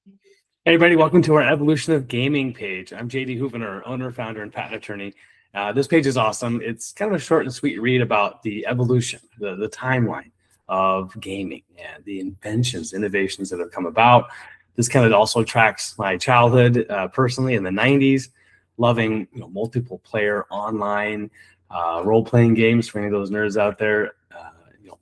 Hey everybody, welcome to our Evolution of Gaming page. I'm JD Houvener, owner, founder, and patent attorney. This page is awesome. It's kind of a short and sweet read about the evolution, the timeline of gaming and the inventions, innovations that have come about. This kind of also tracks my childhood personally in the 90s, loving multiple player online role-playing games for any of those nerds out there,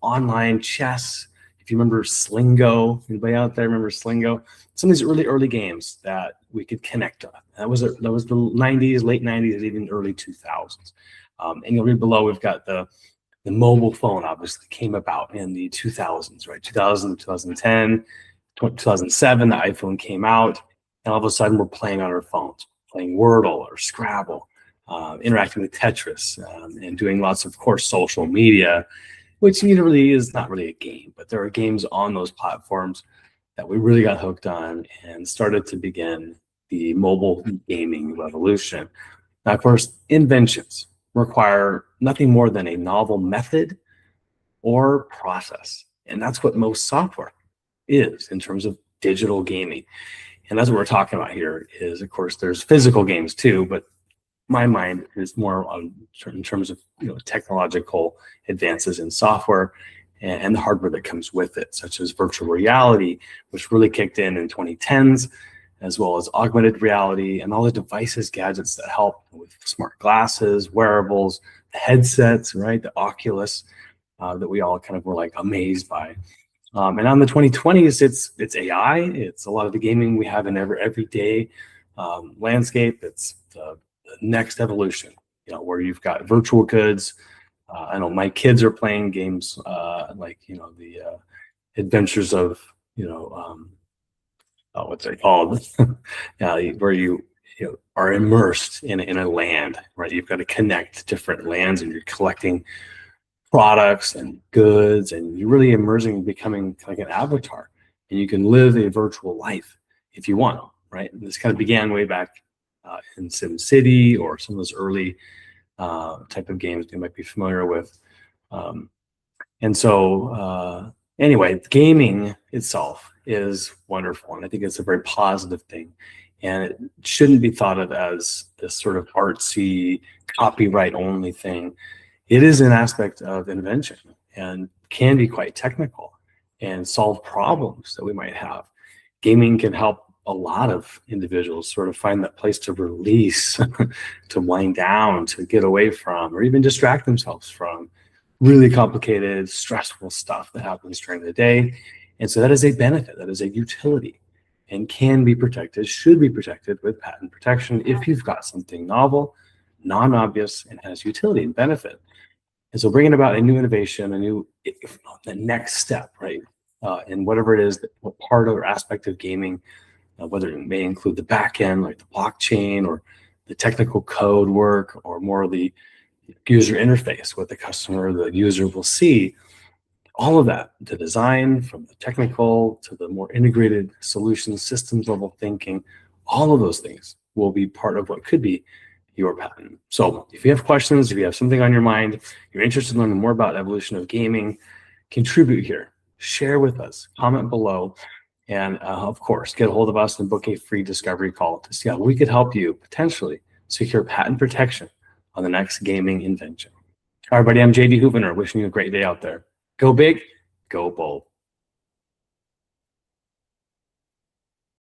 online chess. If you remember Slingo, anybody out there remember Slingo? Some of these early games that we could connect on. That was the 90s, late 90s, even early 2000s. And you'll read below, we've got the mobile phone obviously came about in the 2000s, right? 2000, 2010, 2007, the iPhone came out, and all of a sudden we're playing on our phones, playing Wordle or Scrabble, interacting with Tetris, and doing lots of course, social media, which really is not really a game, but there are games on those platforms that we really got hooked on and started to begin the mobile gaming revolution. Now, of course, inventions require nothing more than a novel method or process. And that's what most software is in terms of digital gaming. And that's what we're talking about here is, of course, there's physical games too, but my mind is more on in terms of technological advances in software and the hardware that comes with it, such as virtual reality, which really kicked in 2010s, as well as augmented reality and all the devices, gadgets that help with smart glasses, wearables, the headsets, right? The Oculus that we all kind of were like amazed by. And on the 2020s, it's AI. It's a lot of the gaming we have in everyday landscape. It's the next evolution, where you've got virtual goods. I know my kids are playing games like the adventures of what's it called, where you are immersed in a land, right? You've got to connect different lands, and you're collecting products and goods, and you're really immersing and becoming like an avatar, and you can live a virtual life if you want, right? And this kind of began way back in SimCity or some of those early type of games you might be familiar with. And so anyway, gaming itself is wonderful, and I think it's a very positive thing. And it shouldn't be thought of as this sort of artsy, copyright-only thing. It is an aspect of invention and can be quite technical and solve problems that we might have. Gaming can help a lot of individuals sort of find that place to release, to wind down, to get away from, or even distract themselves from really complicated, stressful stuff that happens during the day. And so that is a benefit, that is a utility, and can be protected, should be protected with patent protection if you've got something novel, non-obvious, and has utility and benefit. And so bringing about a new innovation, the next step, right? And whatever it is, what part or aspect of gaming, whether it may include the back end, like the blockchain, or the technical code work, or more of the user interface, what the customer, the user will see, all of that, the design from the technical to the more integrated solutions, systems level thinking, all of those things will be part of what could be your patent. So if you have questions, if you have something on your mind, you're interested in learning more about evolution of gaming, contribute here, share with us, comment below. And of course, get a hold of us and book a free discovery call to see how we could help you potentially secure patent protection on the next gaming invention. All right, everybody, I'm JD Houvener, wishing you a great day out there. Go big, go bold.